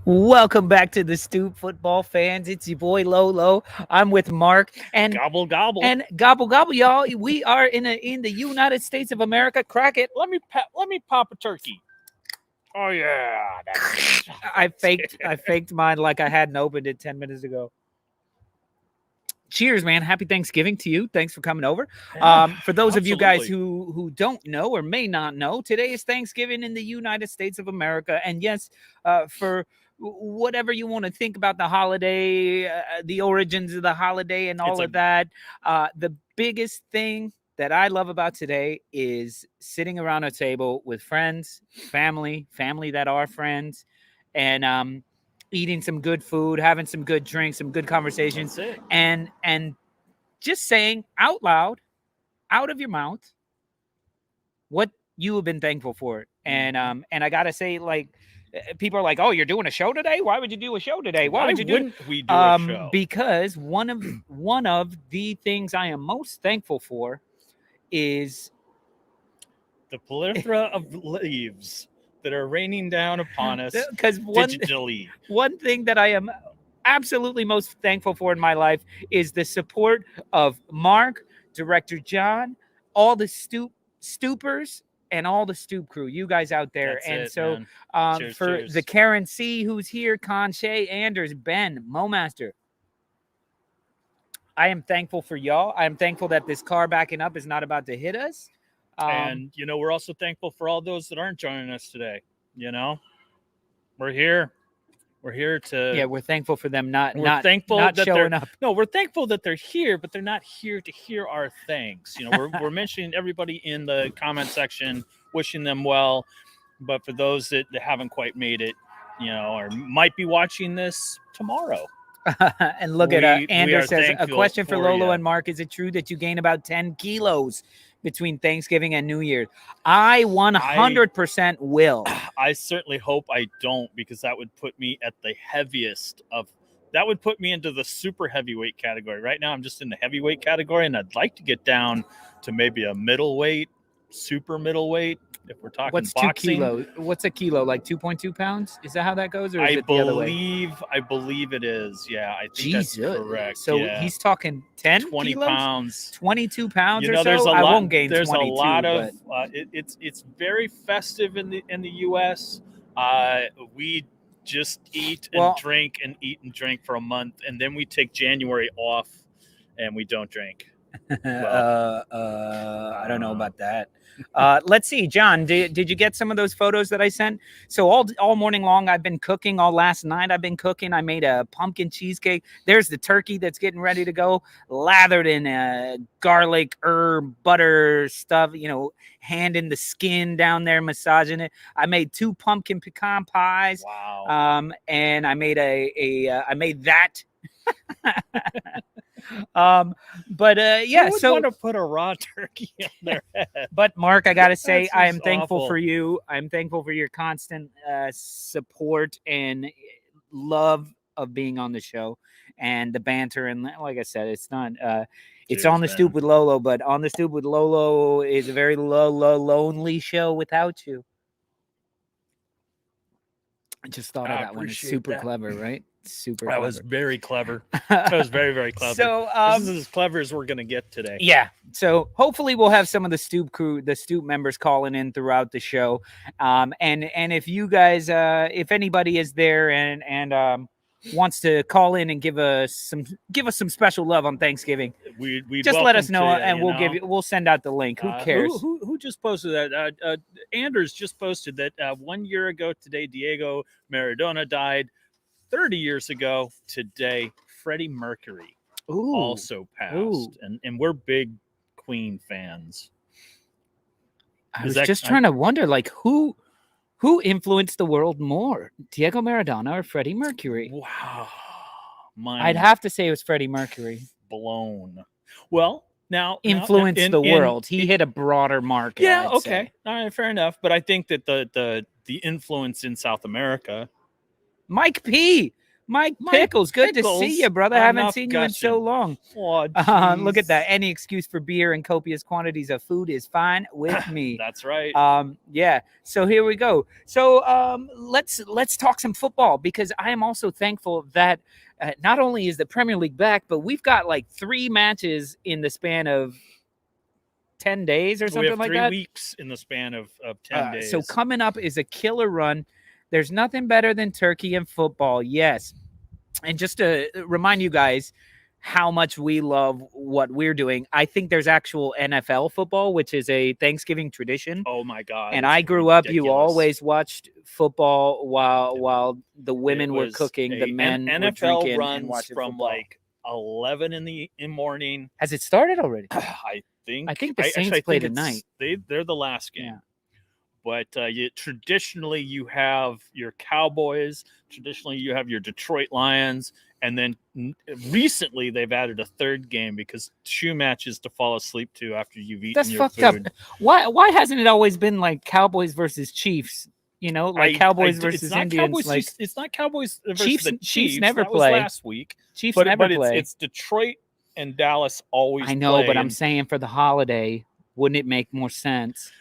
Welcome back to the Stoop Football fans. It's your boy Lolo. I'm with Mark and Gobble gobble. gobble gobble, y'all. We are in the United States of America. Crack it. Let me pop a turkey. Oh yeah, I faked mine like I hadn't opened it 10 minutes ago. Cheers, man. Happy Thanksgiving to you. Thanks for coming over. For those of you guys who don't know or may not know, today is Thanksgiving in the United States of America. And yes, for whatever you want to think about the holiday, the origins of the holiday and all of that, the biggest thing that I love about today is sitting around a table with friends, family that are friends, and eating some good food, having some good drinks, some good conversations, and just saying out loud, out of your mouth, what you have been thankful for. And I gotta say, like, people are like, "Oh, you're doing a show today? Why would you do a show today? Why would you do?" We do a show? Because one of the things I am most thankful for is the plethora of leaves that are raining down upon us because digitally. One thing that I am absolutely most thankful for in my life is the support of Mark, Director John, all the Stoopers, and all the Stoop Crew, you guys out there. That's for cheers. the Karen C who's here, Conche, Anders, Ben, Momaster, I am thankful for y'all. I am thankful that this car backing up is not about to hit us. And we're also thankful for all those that aren't joining us today. We're here. We're here to. Yeah, we're thankful for them not showing up. No, we're thankful that they're here, but they're not here to hear our thanks. We're mentioning everybody in the comment section, wishing them well. But for those that haven't quite made it, or might be watching this tomorrow. And look at Anders says, a question for Lolo and Mark: is it true that you gain about 10 kilos between Thanksgiving and New Year's? I 100% will. I certainly hope I don't, because that would put me at the heaviest of. That would put me into the super heavyweight category. Right now, I'm just in the heavyweight category, and I'd like to get down to maybe a middleweight, super middleweight. If we're talking what's boxing. 2 kilos? What's a kilo? Like 2.2 pounds? Is that how that goes? Or is it the other way? I believe it is. Yeah, I think Jesus. That's correct. So he's talking 10 20 kilos? pounds. 22 pounds or so? There's I won't gain 22. There's a lot of it's very festive in the US. We just eat and drink and eat and drink for a month, and then we take January off and we don't drink. I don't know about that. Let's see, John, did you get some of those photos that I sent? So all morning long, I've been cooking. All last night, I've been cooking. I made a pumpkin cheesecake. There's the turkey that's getting ready to go, lathered in garlic, herb, butter stuff, handing the skin down there, massaging it. I made 2 pumpkin pecan pies. Wow. And I made I made that. Yeah, so want to put a raw turkey on their head. But Mark, I gotta say, I am thankful for you. I'm thankful for your constant support and love of being on the show and the banter. And like I said, it's not it's on the Stoop with Lolo, but on the Stoop with Lolo is a very lonely show without you. I just thought of that one. It's super clever, right? Super clever. That was very clever. That was very, very clever. So this is as clever as we're gonna get today. Yeah. So hopefully we'll have some of the Stoop crew, the Stoop members calling in throughout the show. And if you guys if anybody is there and wants to call in and give us some special love on Thanksgiving, we just let us know and we'll send out the link. Who cares? Who just posted that? Anders just posted that 1 year ago today, Diego Maradona died. 30 years ago today, Freddie Mercury also passed. And we're big Queen fans. I was just trying to wonder, like, who influenced the world more, Diego Maradona or Freddie Mercury? Wow. I'd have to say it was Freddie Mercury. Blown. Well, now influenced the world. He hit a broader market. Yeah, okay. All right, fair enough. But I think that the influence in South America. Mike P. Mike Pickles, good to see you, brother. I haven't seen you in so long. Oh, look at that. Any excuse for beer and copious quantities of food is fine with me. That's right. Yeah. So here we go. So let's talk some football, because I am also thankful that not only is the Premier League back, but we've got like 3 matches in the span of 10 days or something like that. 3 weeks in the span of 10 days. So coming up is a killer run. There's nothing better than turkey and football. Yes. And just to remind you guys how much we love what we're doing, I think there's actual NFL football, which is a Thanksgiving tradition. Oh my God. And I grew up, you always watched football while the women were cooking, the men were drinking and watching from football. like 11 in the morning. Has it started already? I think the Saints play tonight. They're the last game. Yeah. But traditionally, you have your Cowboys. Traditionally, you have your Detroit Lions. And then recently, they've added a third game because 2 matches to fall asleep to after you've eaten That's your fucked food. up. Why hasn't it always been like Cowboys versus Chiefs? You know, like Cowboys versus Indians. Cowboys, it's not Cowboys versus Chiefs, the Chiefs. never that play. Was last week. Chiefs but never play. It's Detroit and Dallas always. I know, play, but I'm saying for the holiday, wouldn't it make more sense?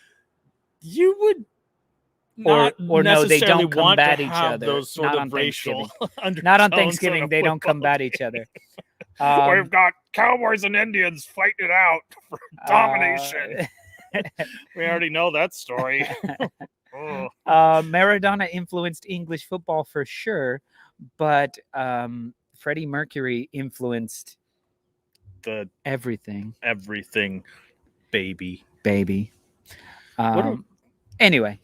You would or no, they don't combat each other. Those sort not of on racial not on Thanksgiving. They don't combat each other. We've got Cowboys and Indians fighting it out for domination. We already know that story. Maradona influenced English football for sure, but Freddie Mercury influenced everything. Everything, baby. Anyway,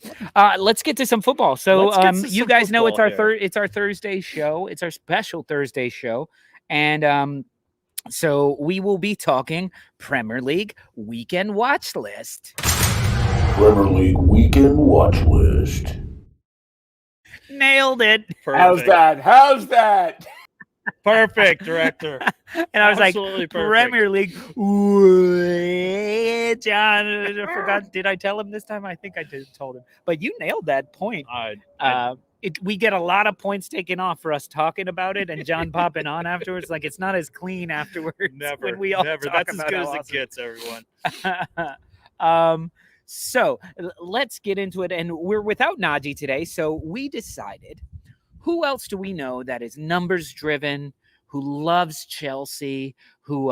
let's get to some football. So you guys know it's our Thursday show. It's our special Thursday show. And so we will be talking Premier League Weekend Watch List. Premier League Weekend Watch List. Nailed it. Perfect. How's that? Perfect, director. And I was Absolutely like, perfect. Premier League. John, I forgot. Did I tell him this time? I think I told him. But you nailed that point. We get a lot of points taken off for us talking about it and John popping on afterwards. Like, it's not as clean afterwards. Never. When we all never. Talk That's as about good as how it awesome. gets, everyone. So let's get into it. And we're without Najee today. So we decided, who else do we know that is numbers driven, who loves Chelsea, who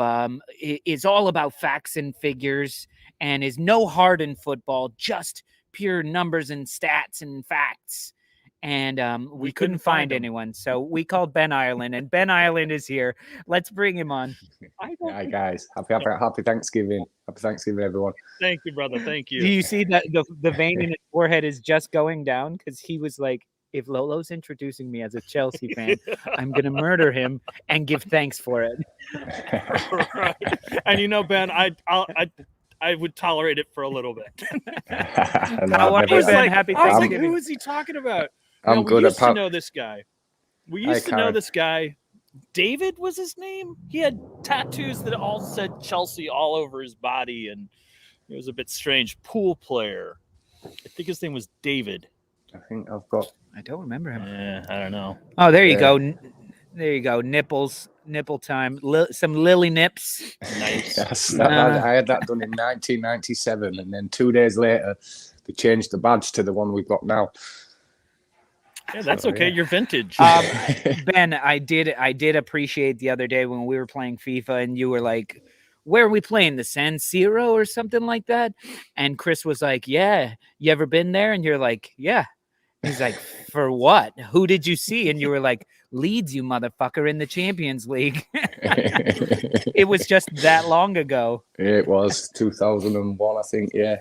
is all about facts and figures and is no hard in football, just pure numbers and stats and facts. And we couldn't find anyone. So we called Ben Ireland, and Ben Ireland is here. Let's bring him on. Hi, guys. Happy Thanksgiving. Happy Thanksgiving, everyone. Thank you, brother. Thank you. Do you see that the vein in his forehead is just going down? Because he was like, if Lolo's introducing me as a Chelsea fan, I'm going to murder him and give thanks for it. Right. And you know, Ben, I would tolerate it for a little bit. How are you, Ben? Happy I was like, Thanksgiving. who is he talking about? I'm good we used at to know this guy. We used to know Karen. this guy. David was his name. He had tattoos that all said Chelsea all over his body, and it was a bit strange. Pool player. I think his name was David. I think I've got. I don't remember him. I don't know. Oh, there you go. There you go. Nipple time. Some lily nips. Nice. Yes, I had that done in 1997, and then 2 days later, they changed the badge to the one we've got now. Yeah, that's okay. You're vintage. Ben, I did appreciate the other day when we were playing FIFA and you were like, where are we playing? The San Siro or something like that? And Chris was like, yeah, you ever been there? And you're like, yeah. He's like, for what? Who did you see? And you were like, Leeds, you motherfucker, in the Champions League. It was just that long ago. It was 2001, I think. Yeah.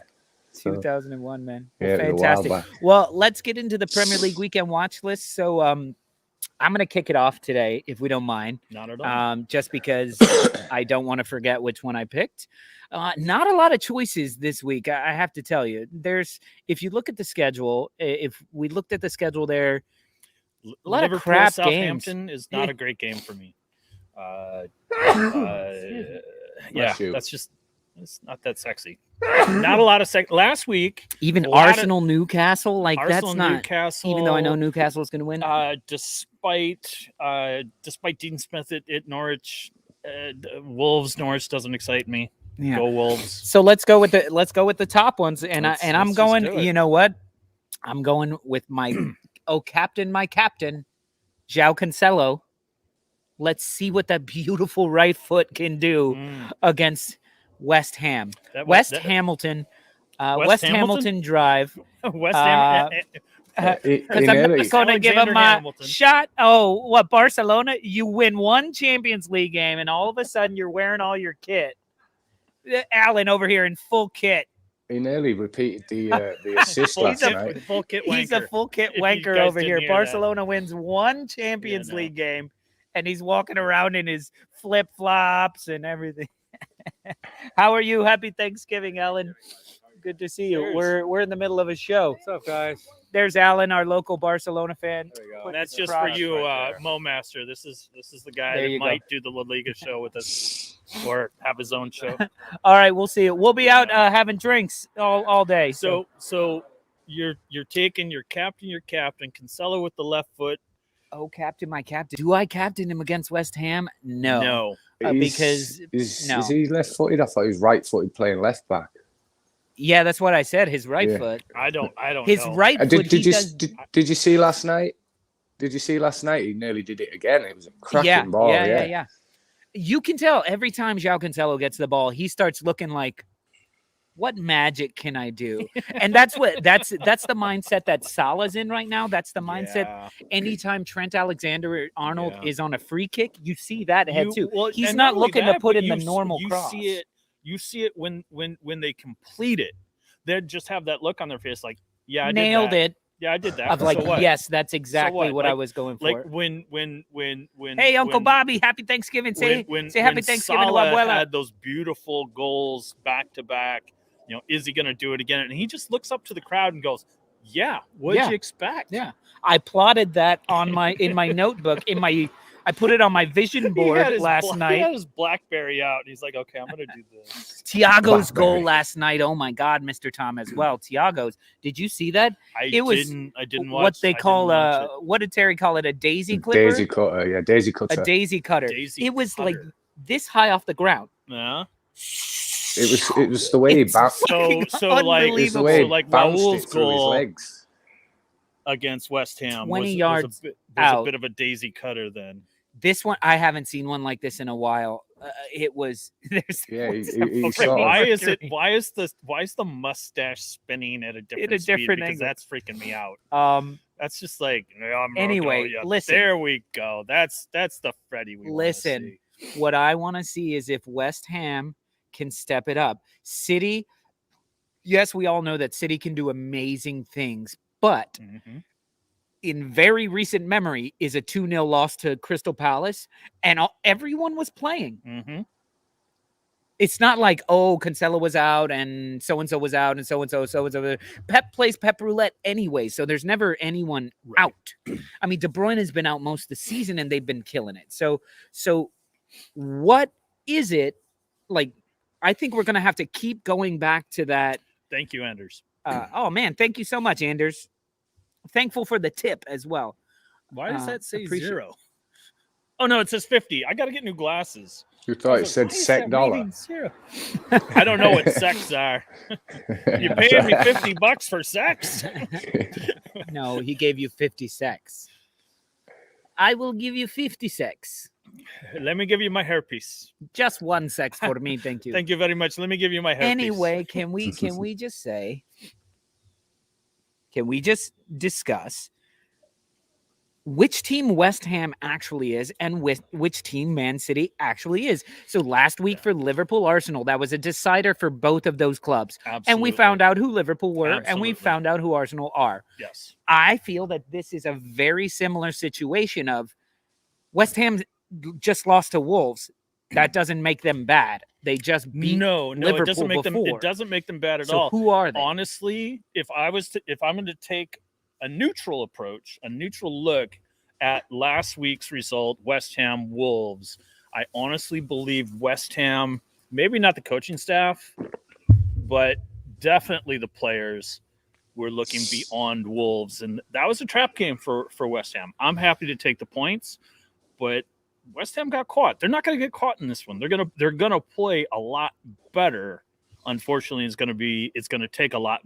2001, man. Yeah, fantastic. Well, let's get into the Premier League weekend watch list. So I'm going to kick it off today, if we don't mind. Not at all. Just because I don't want to forget which one I picked. Not a lot of choices this week, I have to tell you. If you look at the schedule, if we looked at the schedule there, a lot of crap Southampton games. is not a great game for me. Yeah, that's just It's not that sexy. Not a lot of sex. Last week, Even a lot of- Arsenal Newcastle, like Arsenal that's not. Newcastle. Even though I know Newcastle is going to win. Despite Dean Smith at Norwich, Wolves Norwich doesn't excite me. Yeah. Go Wolves. So let's go with the top ones, and Let's I'm just going. do it. You know what? I'm going with my my captain, João Cancelo. Let's see what that beautiful right foot can do against West Ham. West Hamilton Drive. West Ham. Because I'm not going to give him my shot. Oh, what, Barcelona? You win one Champions League game, and all of a sudden you're wearing all your kit. Alan over here in full kit. He nearly repeated the assist last night. Full kit wanker. He's a full kit If you wanker guys over didn't here. hear Barcelona wins one Champions League game, and he's walking around in his flip-flops and everything. How are you? Happy Thanksgiving, Alan. Good to see you. We're in the middle of a show. What's up, guys? There's Alan, our local Barcelona fan. There we go. And that's just for you, Mo Master. This is the guy There that you might do the La Liga show with us, or have his own show. All right, we'll see. We'll be out having drinks all day. So you're taking your captain, Cancelo with the left foot. Oh, captain, my captain. Do I captain him against West Ham? No. Because is he left-footed? I thought he was right-footed playing left back. Yeah, that's what I said. His right Yeah. foot. I don't His know. right foot. Did you see last night? Did you see last night? He nearly did it again. It was a cracking ball. Yeah. You can tell every time João Cancelo gets the ball, he starts looking like, what magic can I do? And that's the mindset that Salah's in right now. That's the mindset. Yeah. Anytime Trent Alexander-Arnold is on a free kick, you see that head too. Well, He's and not only looking that, to put but in the normal cross. You see it when they complete it. They just have that look on their face, like, yeah, I nailed did that. it. Yeah, I did that. Of like, So what? yes, that's exactly So what what? I was going for. Like when Hey, Uncle when- Bobby, happy Thanksgiving. Say happy Thanksgiving to Salah Abuela. had those beautiful goals back to back. You know, is he going to do it again? And he just looks up to the crowd and goes, "Yeah, what'd you expect?" Yeah, I plotted that in my notebook. I put it on my vision board last night. He had his BlackBerry out, and he's like, "Okay, I'm going to do this." Thiago's goal last night. Oh my God, Mr. Tom as well. Thiago's. Did you see that? I didn't watch what they call what did Terry call it? A daisy clipper? Daisy cutter. Yeah, daisy cutter. A daisy cutter. It was like this high off the ground. Yeah. It was the way he bounced. So unbelievable. like Raul's it through his goal legs against West Ham 20 was yards a out. bit of a daisy cutter then. This one, I haven't seen one like this in a while. It was. Yeah, he Okay, sort of- why is the mustache spinning at a different speed? Because angle. that's freaking me out. That's just like Anyway, listen. There we go. That's the Freddie we Listen. want to see. What I want to see is if West Ham can step it up. City, yes, we all know that City can do amazing things, but in very recent memory is a 2-0 loss to Crystal Palace, and everyone was playing. It's not like, oh, Cancelo was out and so-and-so was out and so-and-so. Pep plays Pep roulette anyway, so there's never anyone out. I mean, De Bruyne has been out most of the season, and they've been killing it. So what is it like? I think we're going to have to keep going back to that. Thank you, Anders. Oh, man. Thank you so much, Anders. Thankful for the tip as well. Why does that say 0? Oh, no, it says 50. I got to get new glasses. You thought it said sec dollar. I don't know what secs are. You paying me $50 for sex? No, he gave you 50 secs. I will give you 50 secs. Let me give you my hairpiece. Just one sex for me, thank you. Thank you very much. Let me give you my hairpiece. Anyway, can we just say, can we just discuss which team West Ham actually is and which team Man City actually is? So last week for Liverpool Arsenal, that was a decider for both of those clubs. Absolutely. And we found out who Liverpool were and we found out who Arsenal are. Yes. I feel that this is a very similar situation of West Ham just lost to Wolves. That doesn't make them bad. They just beat Liverpool it doesn't make before. them. It doesn't make them bad at So all. who are they? Honestly, if I'm going to take a neutral approach, a neutral look at last week's result, West Ham Wolves, I honestly believe West Ham maybe not the coaching staff, but definitely the players were looking beyond Wolves, and that was a trap game for West Ham. I'm happy to take the points, but West Ham got caught. They're not going to get caught in this one. They're gonna play a lot better. Unfortunately, it's going to take a lot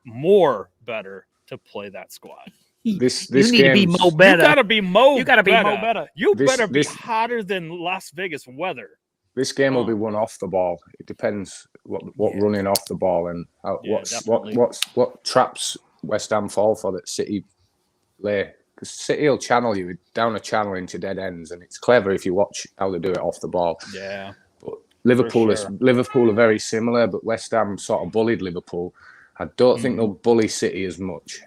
more better to play that squad. This you need to be Mo better. You got to be Mo. You got to be Mo better. You better be hotter than Las Vegas weather. This game will be won off the ball. It depends what running off the ball and how, what traps West Ham fall for that City lay. Because City will channel you down a channel into dead ends, and it's clever if you watch how they do it off the ball. Yeah. But Liverpool are very similar, but West Ham sort of bullied Liverpool. I don't think they'll bully City as much,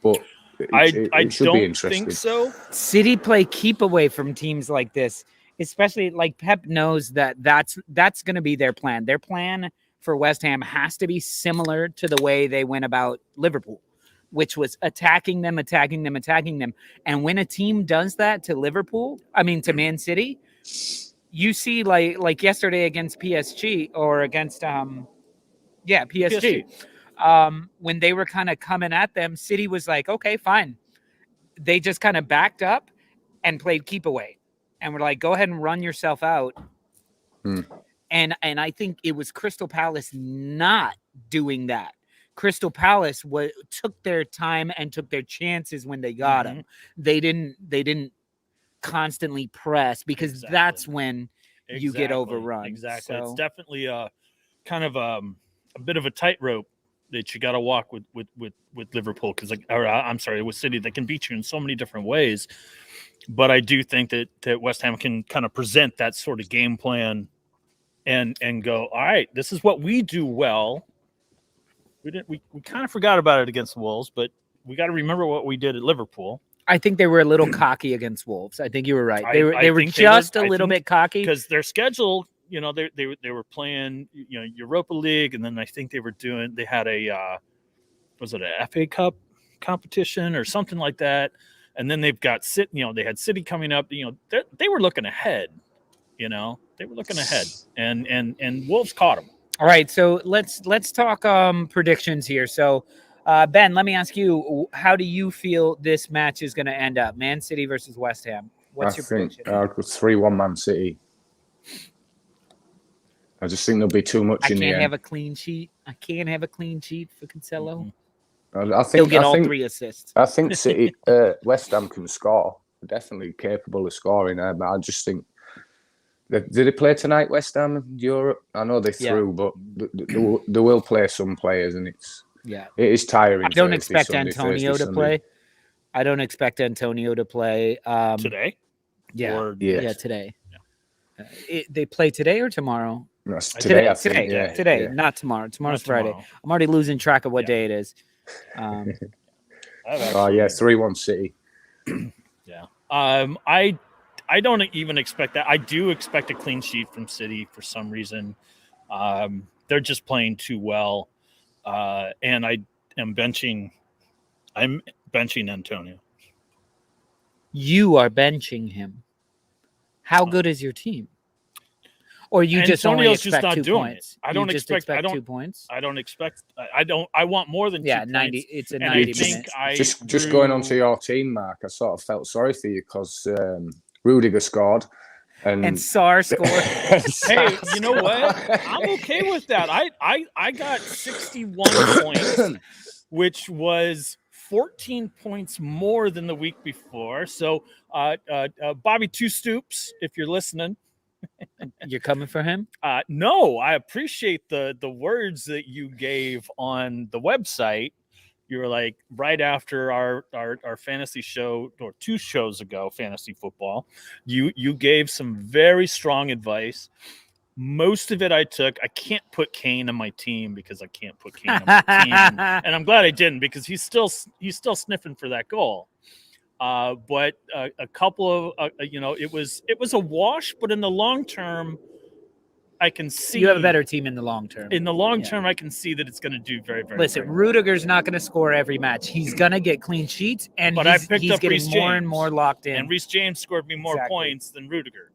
but it should be interesting. Think so. City play keep away from teams like this, especially like Pep knows that's going to be their plan. Their plan for West Ham has to be similar to the way they went about Liverpool, which was attacking them. And when a team does that to to Man City, you see like yesterday against PSG or against PSG. When they were kind of coming at them, City was like, okay, fine. They just kind of backed up and played keep away. And we're like, go ahead and run yourself out. And I think it was Crystal Palace not doing that. Crystal Palace took their time and took their chances when they got him. They didn't constantly press because that's when you get overrun. Exactly. So, it's definitely a kind of a bit of a tightrope that you got to walk with Liverpool with City. They can beat you in so many different ways. But I do think that West Ham can kind of present that sort of game plan and go, all right, this is what we do well. We kind of forgot about it against Wolves, but we got to remember what we did at Liverpool. I think they were a little cocky against Wolves. I think you were right. They were just a little bit cocky because their schedule, they were playing, Europa League, and then I think they had was it a FA Cup competition or something like that, and then they've got they had City coming up. They were looking ahead. They were looking ahead, and Wolves caught them. All right, so let's talk predictions here. So, Ben, let me ask you, how do you feel this match is going to end up? Man City versus West Ham. What's your prediction? I think 3-1 Man City. I just think there'll be too much in the end. I can't have a clean sheet for Cancelo. I think he'll get all 3 assists. I think City, West Ham can score. They're definitely capable of scoring. But I just think. Did they play tonight, West Ham in Europe? I know they threw, but they will play some players, and it is tiring. I don't expect Antonio to play. I don't expect Antonio to play today. Yeah, today. Yeah. They play today or tomorrow? No, today, today, not tomorrow. Tomorrow's Friday. I'm already losing track of what day it is. 3-1 City. Yeah. I don't even expect that. I do expect a clean sheet from City for some reason. They're just playing too well. And I'm benching Antonio. You are benching him. How good is your team? Or you just only expect just not 2 points? I don't expect 2 points. I don't expect. I want more than 2 points. 90. It's a 90 minutes. Just going on to your team, Mark. I sort of felt sorry for you because Rudiger scored. And Sarr scored. Hey, you know what? I'm okay with that. I got 61 points, which was 14 points more than the week before. So, Bobby Two Stoops, if you're listening. You're coming for him? No, I appreciate the words that you gave on the website. You were like, right after our fantasy show, or 2 shows ago, fantasy football, you gave some very strong advice. Most of it I took. I can't put Kane on my team because I can't put Kane on my team, and I'm glad I didn't because he's still sniffing for that goal. But a couple of it was a wash, but in the long term, I can see you have a better team in the long term. In the long term, I can see that it's going to do very, very. Listen, very Rudiger's not going to score every match. He's going to get clean sheets, and he's getting more and more locked in. And Reece James scored me more points than Rudiger.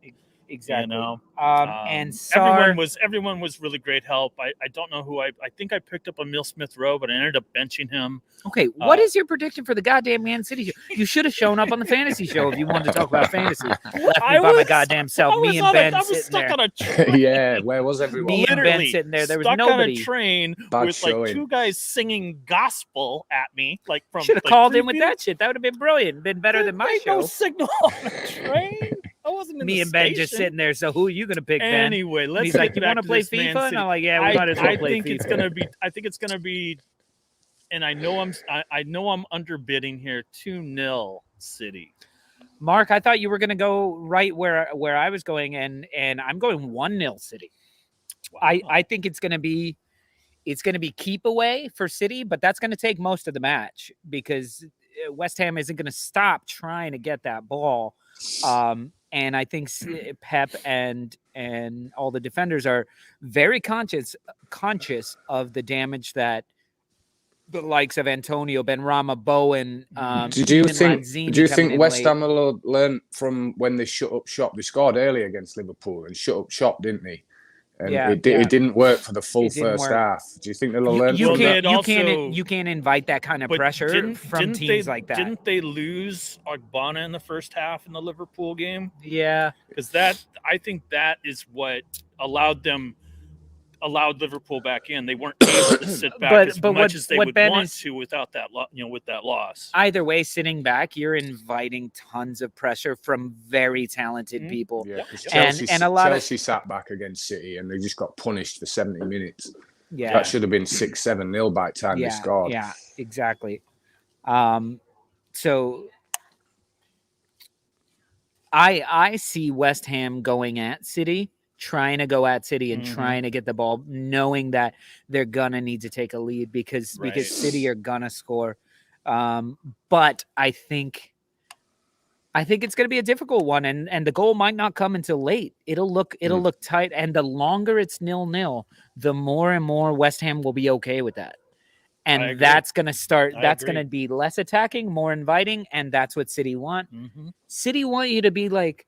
Exactly. You know, and Sar, everyone was really great help. I don't know who I think I picked up Emil Smith Rowe, but I ended up benching him. Okay, what is your prediction for the goddamn Man City show? You should have shown up on the fantasy show if you wanted to talk about fantasy. Left me by my goddamn self. Me and Ben sitting stuck there. on a train. Yeah, where was everyone? Me and Ben sitting there. There was stuck nobody. on a train Bad with like showing. 2 guys singing gospel at me, like from. Should have like, called 3 in with feet. that shit. That would have been brilliant. Been better than my show. No signal on the train. I wasn't in Me the and Ben station. just sitting there. So who are you gonna pick, Ben? Anyway, let's. He's get like, you back want to play this Man FIFA? And City. I'm like, yeah, we might as well play think FIFA. it's gonna be. I think it's gonna be. And I know I'm underbidding here. 2-0 City. Mark, I thought you were gonna go right where I was going, and I'm going 1-0 City. Wow. I think it's gonna be keep away for City, but that's gonna take most of the match because West Ham isn't gonna stop trying to get that ball. And I think Pep and all the defenders are very conscious of the damage that the likes of Antonio, Benrahma, Bowen. Do you think Lanzini Do you coming think in West late. Ham will learn from when they shut up shop? They scored early against Liverpool and shut up shop, didn't they? And it didn't work for the full first half. Do you think they'll learn from that? You can't invite that kind of pressure from teams like that. Didn't they lose Ogbonna in the first half in the Liverpool game? Yeah, because I think that is what allowed Liverpool back in. They weren't able to sit back as much as they would want to without that, with that loss. Either way, sitting back, you're inviting tons of pressure from very talented people. Yeah, and a lot Chelsea sat back against City and they just got punished for 70 minutes. Yeah, that should have been 6-7-0 by the time they scored. Yeah, exactly. So I see West Ham going at City. Trying to go at City and trying to get the ball, knowing that they're gonna need to take a lead because City are gonna score. But I think it's gonna be a difficult one, and the goal might not come until late. It'll look tight, and the longer it's 0-0, the more and more West Ham will be okay with that. And that's gonna start. That's gonna be less attacking, more inviting, and that's what City want. City want you to be like,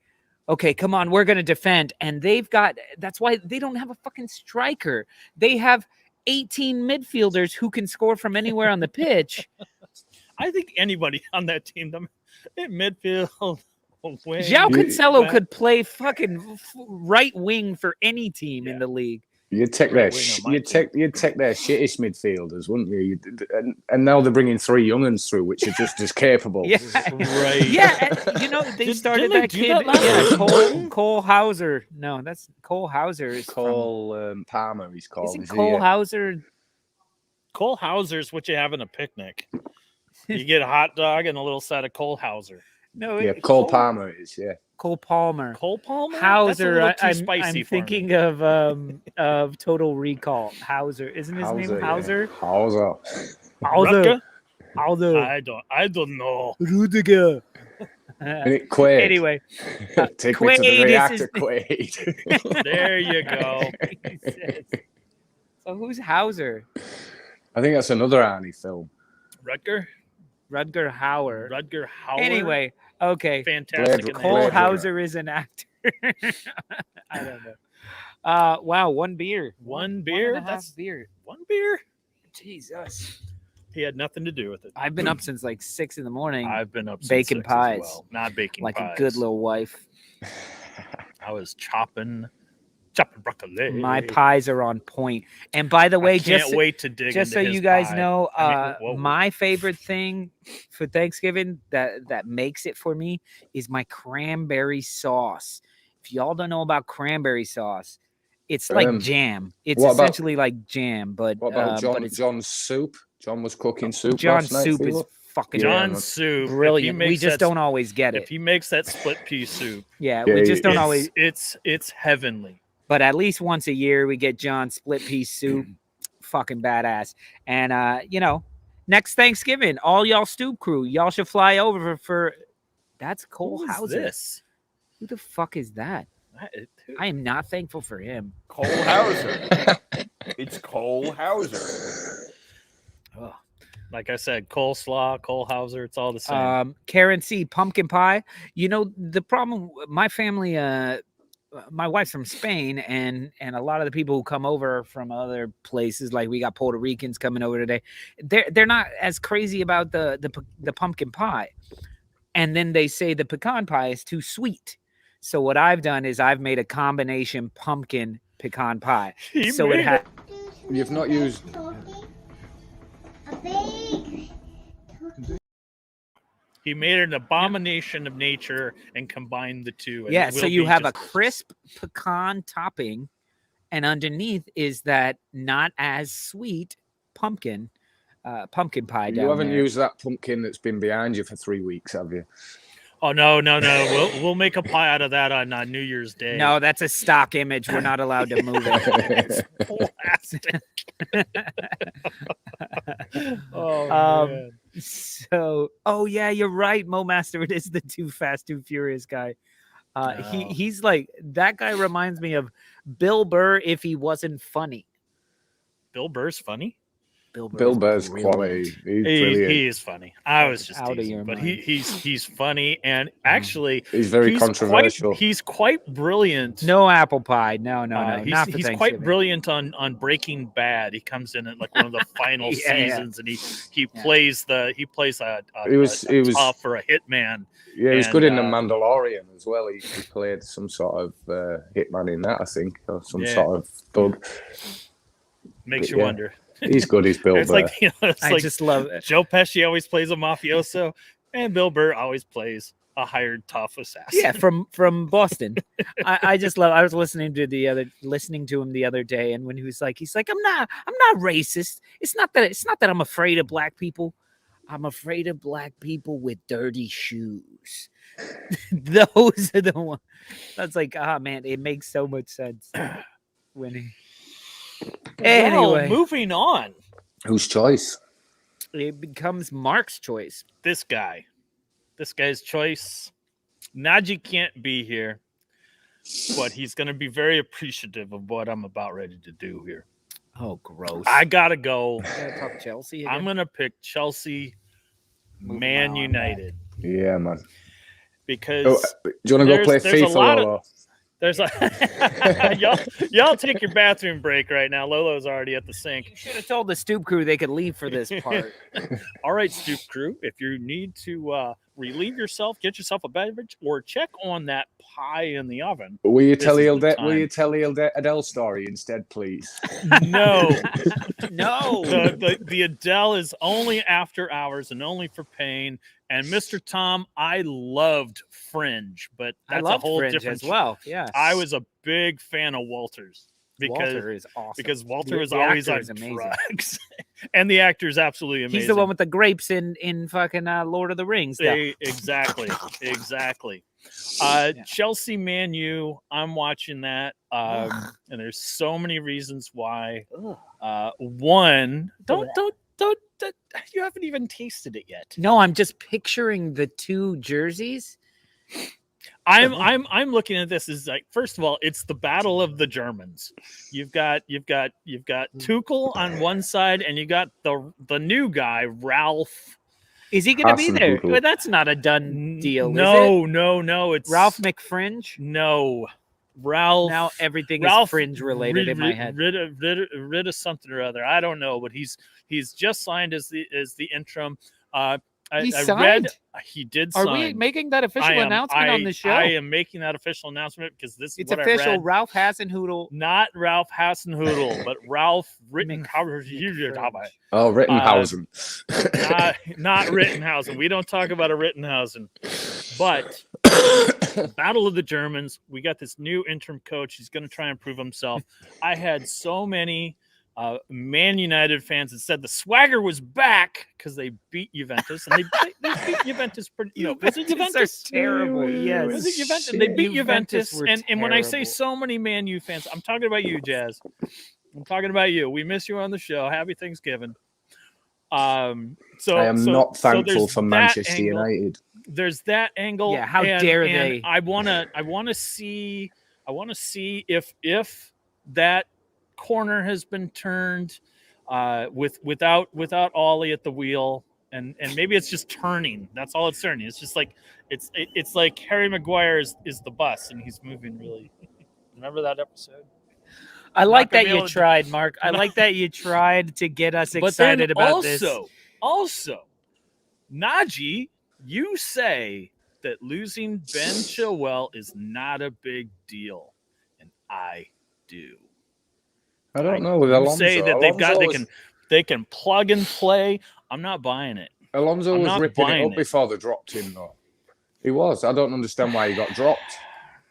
okay, come on, we're going to defend. And that's why they don't have a fucking striker. They have 18 midfielders who can score from anywhere on the pitch. I think anybody on that team, in midfield, João Cancelo could play fucking right wing for any team in the league. You'd take their shittest midfielders, wouldn't you? And now they're bringing 3 young'uns through, which are just as capable. Yeah, right. Yeah, and, they started that kid. Cole Hauser. No, that's Cole Hauser. Is Cole Palmer. He's called. Isn't Cole Hauser? Cole Hauser's what you have in a picnic. You get a hot dog and a little side of Cole Hauser. No, Cole Palmer is Cole Palmer. Cole Palmer? Hauser. I'm thinking of Total Recall. Hauser. Isn't his name Hauser? Hauser. Hauser. I don't know. Rudiger. Quaid. Anyway. Take me to the reactor, Quaid. There you go. So who's Hauser? I think that's another Arnie film. Rutger Hauer. Anyway, okay. Fantastic. Cole Hauser is an actor. I don't know. Wow, one beer. One beer? That's beer. One beer? Jesus. He had nothing to do with it. I've been up since like 6 a.m. I've been up since baking 6 pies. As well. Not baking like pies. A good little wife. I was chopping broccoli. My pies are on point. And by the way, I can't wait to dig just so into his you guys pie. know, my favorite thing for Thanksgiving that makes it for me is my cranberry sauce. If y'all don't know about cranberry sauce, it's like jam. It's essentially like jam, but what about John's soup? John was cooking soup. John's soup is fucking John's soup, brilliant. We just don't always get it. If he makes that split pea soup, we just don't always. It's heavenly. But at least once a year, we get John's split pea soup. Fucking badass. And, next Thanksgiving, all y'all Stoop Crew, y'all should fly over for that's Cole Hauser. This? Who the fuck is that? I am not thankful for him. Cole Hauser. It's Cole Hauser. Oh. Like I said, coleslaw, Cole Hauser, it's all the same. Karen C, pumpkin pie. You know, the problem, my family, my wife's from Spain, and a lot of the people who come over from other places, like we got Puerto Ricans coming over today, they're not as crazy about the pumpkin pie, and then they say the pecan pie is too sweet. So what I've done is I've made a combination pumpkin pecan pie. So it has. You've not used. He made an abomination of nature and combined the two. And yeah, so you have a crisp pecan topping, and underneath is that not as sweet pumpkin pie. You haven't used that pumpkin that's been behind you for 3 weeks, have you? Oh no! We'll make a pie out of that on New Year's Day. No, that's a stock image. We're not allowed to move it. Plastic. Oh man. So, yeah, you're right, Mo Master. It is the Too Fast, Too Furious guy. He's like, that guy reminds me of Bill Burr if he wasn't funny. Bill Burr's funny. Bill Burr's quality. He is funny. I was just teasing, but he's funny, and actually he's very controversial. He's quite brilliant. No apple pie. No. He's quite brilliant on Breaking Bad. He comes in at like one of the final seasons, and he plays a tough or a hitman. Yeah, he was good in The Mandalorian as well. He played some sort of hitman in that, I think, or some sort of thug. Makes you wonder. He's good. He's Bill Burr. I just love it. Joe Pesci always plays a mafioso, and Bill Burr always plays a hired tough assassin. Yeah, from Boston. I just love. I was listening to him the other day, and when he's like, I'm not racist. It's not that I'm afraid of black people. I'm afraid of black people with dirty shoes. Those are the ones. That's like, man, it makes so much sense when he. Anyway, moving on. Whose choice? It becomes Mark's choice. This guy's choice. Najee can't be here, but he's going to be very appreciative of what I'm about ready to do here. Oh, gross. I got to go. Talk Chelsea again? I'm going to pick Chelsea, Man United. Yeah, man. Because do you want to go play FIFA, Lolo? There's y'all take your bathroom break right now. Lolo's already at the sink. You should have told the Stoop Crew they could leave for this part. All right, Stoop Crew, if you need to relieve yourself, get yourself a beverage, or check on that pie in the oven. Will you tell the Adele story instead, please? No. No. The Adele is only after hours and only for pain. And Mr. Tom, I loved Fringe, but that's a whole Fringe different as well. Yeah, I was a big fan of Walters Walter is awesome because Walter was always on drugs, and the actor is absolutely amazing. He's the one with the grapes in fucking Lord of the Rings. Exactly. Chelsea Man U. I'm watching that, and there's so many reasons why. One, don't. You haven't even tasted it yet. No, I'm just picturing the two jerseys. I'm looking at this as like, first of all, it's the battle of the Germans. You've got Tuchel on one side, and you got the new guy, Ralph. Is he going to be there? But that's not a done deal. No. It's Ralph McFringe. No. Ralph. Now everything is Fringe related in my head. Rid of something or other. I don't know, but he's just signed as the interim. He signed? He did sign. Are we making that official announcement on the show? I am making that official announcement because this is what official. I read. Ralph Hasenhüttl. Not Ralph Hasenhüttl, but Ralph Rittenhausen. Oh, Rittenhausen. Not Rittenhausen. We don't talk about a Rittenhausen. But Battle of the Germans. We got this new interim coach. He's going to try and prove himself. I had so many Man United fans that said the swagger was back because they beat Juventus, and they beat Juventus. Was it Juventus? Terrible. Yes. Was it Juventus? They beat Juventus, and when I say so many Man U fans, I'm talking about you, Jazz. I'm talking about you. We miss you on the show. Happy Thanksgiving. I am not thankful for Manchester United. There's that angle. Yeah, how dare they? I wanna see if that corner has been turned without Ollie at the wheel, and maybe it's just turning. That's all it's turning. It's just like it's like Harry Maguire is the bus, and he's moving really. Remember that episode? I like that you tried, Mark. I like that you tried to get us excited about this. Also, Najee, you say that losing Ben Chilwell is not a big deal, and I do. I don't know with Alonso. You say that they can plug and play. I'm not buying it. Alonso was ripping it up before they dropped him, though. He was. I don't understand why he got dropped.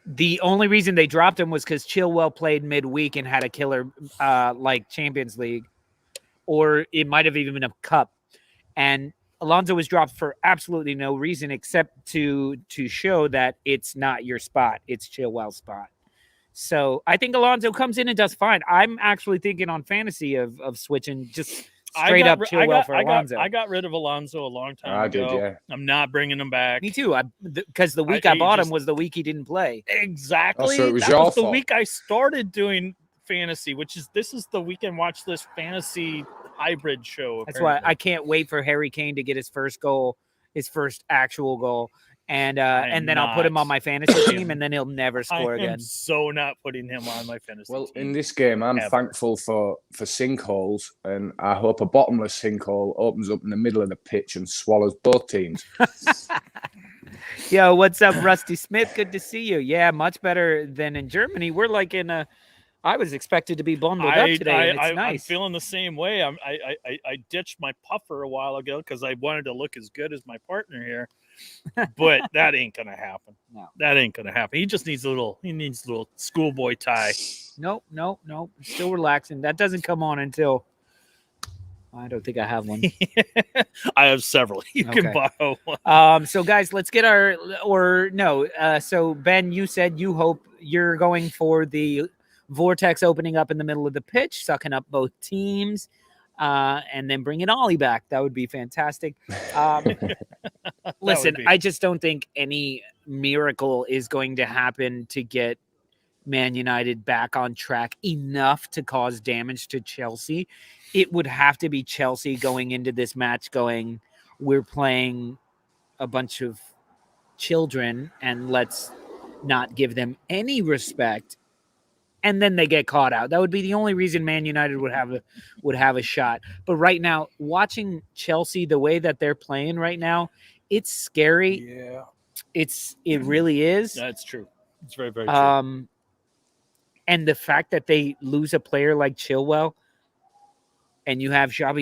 The only reason they dropped him was because Chilwell played midweek and had a killer like Champions League, or it might have even been a cup. And Alonso was dropped for absolutely no reason except to show that it's not your spot. It's Chilwell's spot. So I think Alonso comes in and does fine. I'm actually thinking on fantasy of switching just straight up Chilwell for Alonso. I got rid of Alonso a long time ago. Did, yeah. I'm not bringing him back. Me too. Because the week I bought him was the week he didn't play. Exactly. Oh, so it was that your was the fault. week I started doing fantasy, this is the Weekend Watchlist fantasy hybrid show. That's why I can't wait for Harry Kane to get his first goal, his first actual goal. And then I'll put him on my fantasy team, and then he'll never score again. I'm so not putting him on my fantasy team. Well, in this game, I'm thankful for sinkholes, and I hope a bottomless sinkhole opens up in the middle of the pitch and swallows both teams. Yo, what's up, Rusty Smith? Good to see you. Yeah, much better than in Germany. We're like in a... I was expected to be bundled up today. It's nice. I'm feeling the same way. I ditched my puffer a while ago because I wanted to look as good as my partner here. But that ain't gonna happen. No, that ain't gonna happen. He just needs a little schoolboy tie. Nope. Still relaxing. That doesn't come on until I don't think I have one. I have several. You can borrow one. So guys, let's get so Ben, you said you hope you're going for the vortex opening up in the middle of the pitch, sucking up both teams. And then bringing Ollie back. That would be fantastic. Listen, I just don't think any miracle is going to happen to get Man United back on track enough to cause damage to Chelsea. It would have to be Chelsea going into this match going, we're playing a bunch of children and let's not give them any respect. And then they get caught out. That would be the only reason Man United would have a shot. But right now, watching Chelsea the way that they're playing right now, it's scary. Yeah, it really is. That's true. It's very, very true. And the fact that they lose a player like Chilwell, and you have you have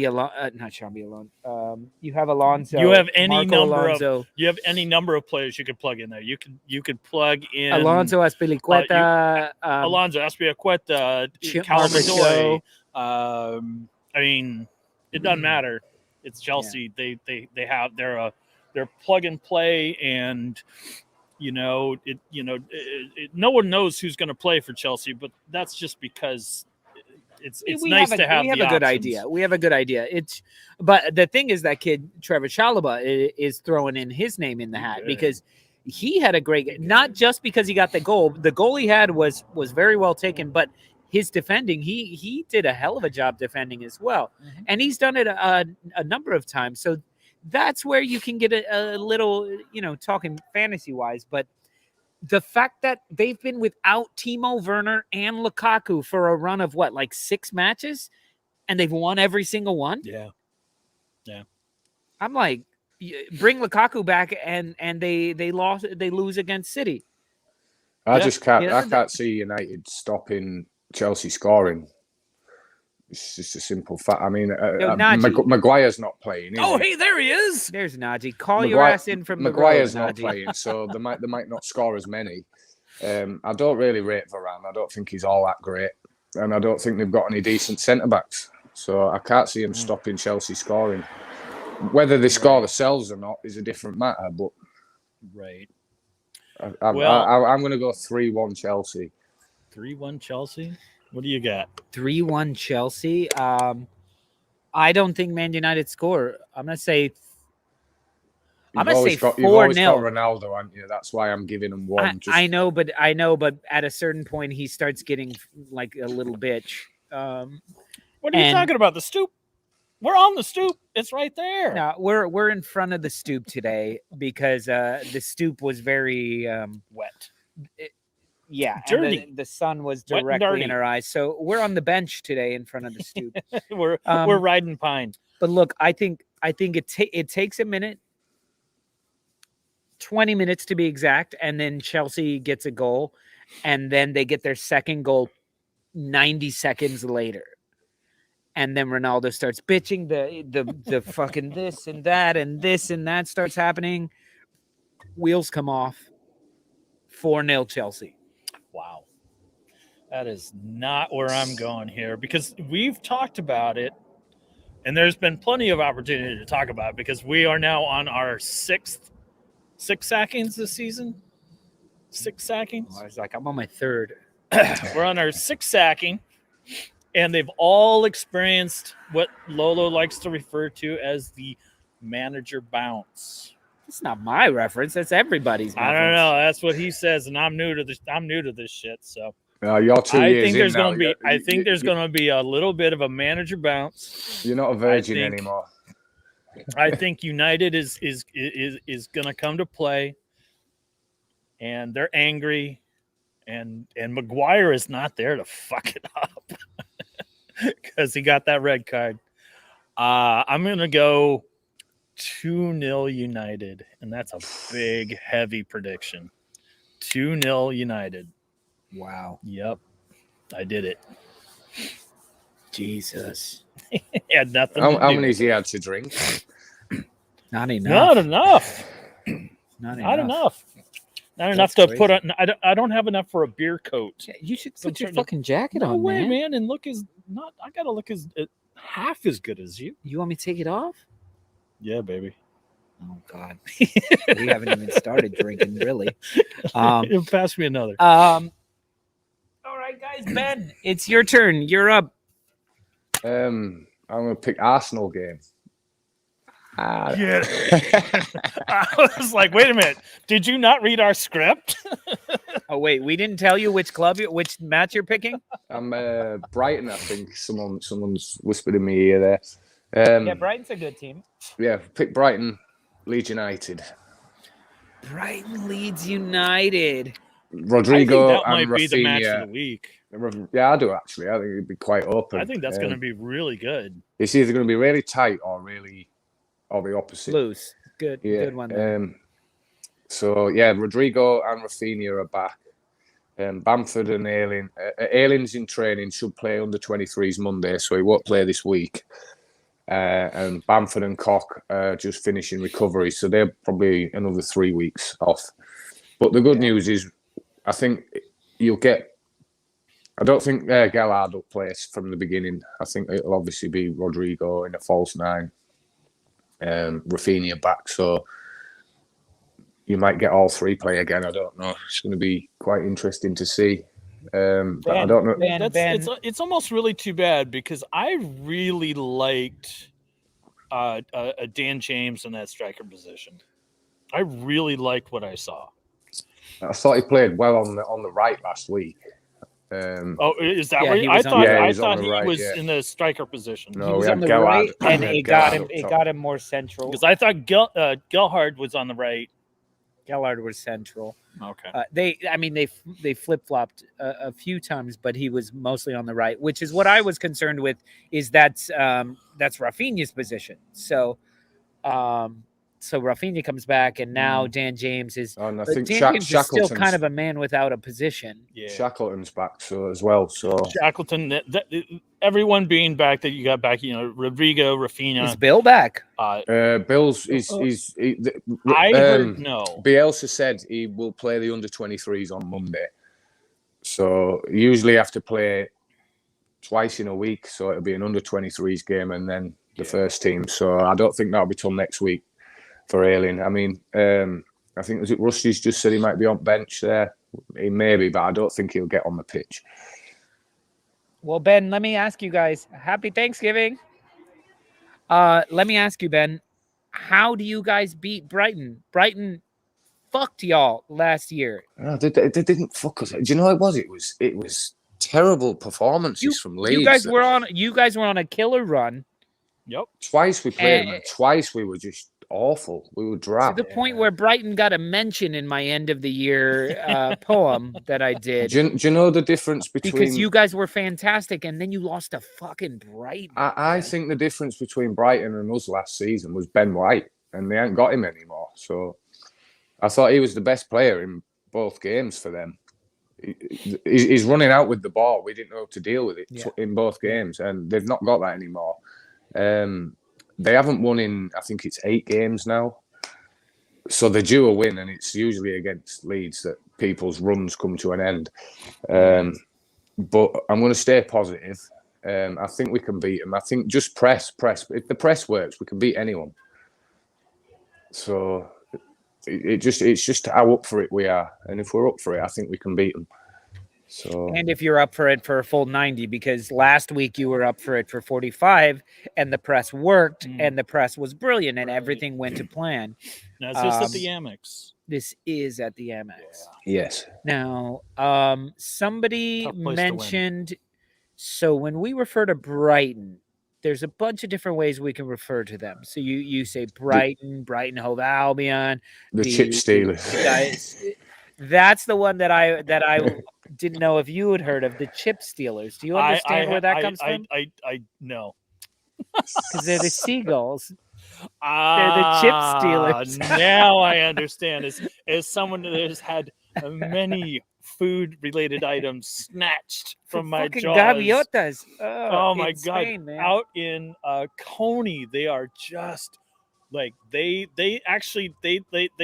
Alonso. You have any number of players you could plug in there. You could plug in Alonso Azpilicueta, Alonso Azpilicueta, Calvert-Lewin. I mean, it doesn't matter. It's Chelsea. Yeah. They're plug and play, and no one knows who's going to play for Chelsea, but that's just because. It's nice to have. We have a good idea. We have a good idea. But the thing is that kid Trevor Chalobah is throwing in his name in the hat because he had a great game. Not just because he got the goal. The goal he had was very well taken, but his defending, he did a hell of a job defending as well, and he's done it a number of times. So that's where you can get a little, talking fantasy wise, but. The fact that they've been without Timo Werner and Lukaku for a run of 6 matches, and they've won every single one. Yeah. I'm like, bring Lukaku back, and they lose against City. I can't see United stopping Chelsea scoring. It's just a simple fact. I mean, Maguire's not playing. Hey, there he is. There's Najee. Call your ass in from Maguire's the road, not playing, so they might not score as many. I don't really rate Varane. I don't think he's all that great, and I don't think they've got any decent centre backs. So I can't see them stopping Chelsea scoring. Whether they score themselves or not is a different matter. But I'm going to go 3-1 Chelsea. 3-1 Chelsea. What do you got? 3-1 Chelsea. I don't think Man United score. I'm gonna say 4-0. You've always got Ronaldo, haven't you? That's why I'm giving him one. I know, but at a certain point he starts getting like a little bitch. What are you talking about? The stoop? We're on the stoop. It's right there. No, we're in front of the stoop today because the stoop was very wet. Yeah, dirty. and the sun was Wet and directly dirty. in our eyes. So we're on the bench today in front of the stoop. we're riding pine. But look, I think it takes a minute, 20 minutes to be exact, and then Chelsea gets a goal, and then they get their second goal 90 seconds later. And then Ronaldo starts bitching, the fucking this and that starts happening. Wheels come off. 4-0 Chelsea. Wow. That is not where I'm going here, because we've talked about it, and there's been plenty of opportunity to talk about it, because we are now on our six sackings this season. 6 sackings. I was like, I'm on my third. We're on our 6th sacking, and they've all experienced what Lolo likes to refer to as the manager bounce. It's not my reference. That's everybody's reference. I don't know. That's what he says, and I'm new to this shit. So you're 2 I years think there's in now. going to be. I think there's going to be a little bit of a manager bounce. You're not a virgin anymore. I think United is going to come to play, and they're angry, and Maguire is not there to fuck it up because he got that red card. I'm going to go 2-0 United, and that's a big, heavy prediction. 2-0 United. Wow. Yep. I did it. Jesus. Had nothing How to do. many has he had to drink? Not enough. Not enough. Not Not enough. enough to put on. I don't have enough for a beer coat. Yeah, you should So put your turn it- fucking jacket No on, way, man. man. And look as not. I gotta look as half as good as you. You want me to take it off? Yeah, baby. Oh God, we haven't even started drinking, really. Pass me another. All right, guys. Ben, it's your turn. You're up. I'm gonna pick Arsenal game. Yeah. I was like, wait a minute. Did you not read our script? Oh wait, we didn't tell you which which match you're picking. I'm Brighton. I think someone's whispered in my ear there. Yeah, Brighton's a good team. Yeah, pick Brighton, Leeds United. Brighton, Leeds United. Rodrigo I think that and might be the match Rafinha. of the week. Yeah, I do actually. I think it'd be quite open. I think that's going to be really good. It's either going to be really tight or the opposite. Loose. Good. Yeah. Good one. There. So yeah, Rodrigo and Rafinha are back. Bamford and Ayling. Ayling's in training. Should play under 23s Monday, so he won't play this week. And Bamford and Koch are just finishing recovery, so they're probably another 3 weeks off. But the good news is, I think you'll get. I don't think Gallard will play from the beginning. I think it'll obviously be Rodrigo in a false 9. Rafinha back, so you might get all 3 play again. I don't know. It's going to be quite interesting to see. But I don't know. It's almost really too bad, because I really liked Dan James in that striker position. I really liked what I saw. I thought he played well on the right last week. Is that Yeah, where he I was on thought? the right. I He was on thought the he right, was yeah. in the striker position. No, He was we on had the right, Gallard. and it got him more central. Because I thought Gelhardt was on the right. Gallard was central. Okay. They flip flopped a few times, but he was mostly on the right, which is what I was concerned with. Is that's Rafinha's position. So Rafinha comes back, and now Dan James is. And I but think Dan James is still Shackleton's kind of a man without a position. Yeah. Shackleton's back as well. So Shackleton, everyone being back that you got back, Rodrigo, Rafinha. Is Bill back? Bill's I heard no. Bielsa said he will play the under 23s on Monday. So usually have to play twice in a week. So it'll be an under 23s game and then the first team. So I don't think that'll be till next week for Ayling. I mean, I think was it Rusty's just said he might be on bench there. He may be, but I don't think he'll get on the pitch. Well, Ben, let me ask you guys. Happy Thanksgiving. Let me ask you, Ben. How do you guys beat Brighton? Brighton fucked y'all last year. No, they didn't fuck us. Do you know what it was? It was terrible performances from Leeds. You guys were on a killer run. Yep. Twice we played them, and twice we were just awful. We were drab. To the point where Brighton got a mention in my end of the year poem that I did. Do you know the difference between... Because you guys were fantastic, and then you lost to fucking Brighton. I think the difference between Brighton and us last season was Ben White, and they ain't got him anymore. So I thought he was the best player in both games for them. He's running out with the ball. We didn't know how to deal with it in both games, and they've not got that anymore. They haven't won in, I think it's 8 games now. So they're due a win, and it's usually against Leeds that people's runs come to an end. But I'm going to stay positive. I think we can beat them. I think just press. If the press works, we can beat anyone. So it's just how up for it we are. And if we're up for it, I think we can beat them. So, and if you're up for it for a full 90, because last week you were up for it for 45, and the press worked, and the press was brilliant, and everything went to plan. Now, is this at the Amex? This is at the Amex. Yes. Now, somebody mentioned, so when we refer to Brighton, there's a bunch of different ways we can refer to them. So you say Brighton, Brighton Hove Albion, the chip stealers. That's the one that I didn't know if you had heard of, the chip stealers. Do you understand where that comes from? I know. Because they're the seagulls. They're the chip stealers. Now I understand. As someone that has had many food-related items snatched from my jaws. Gaviotas. Oh my God. Spain, man. Out in Coney, they are just like they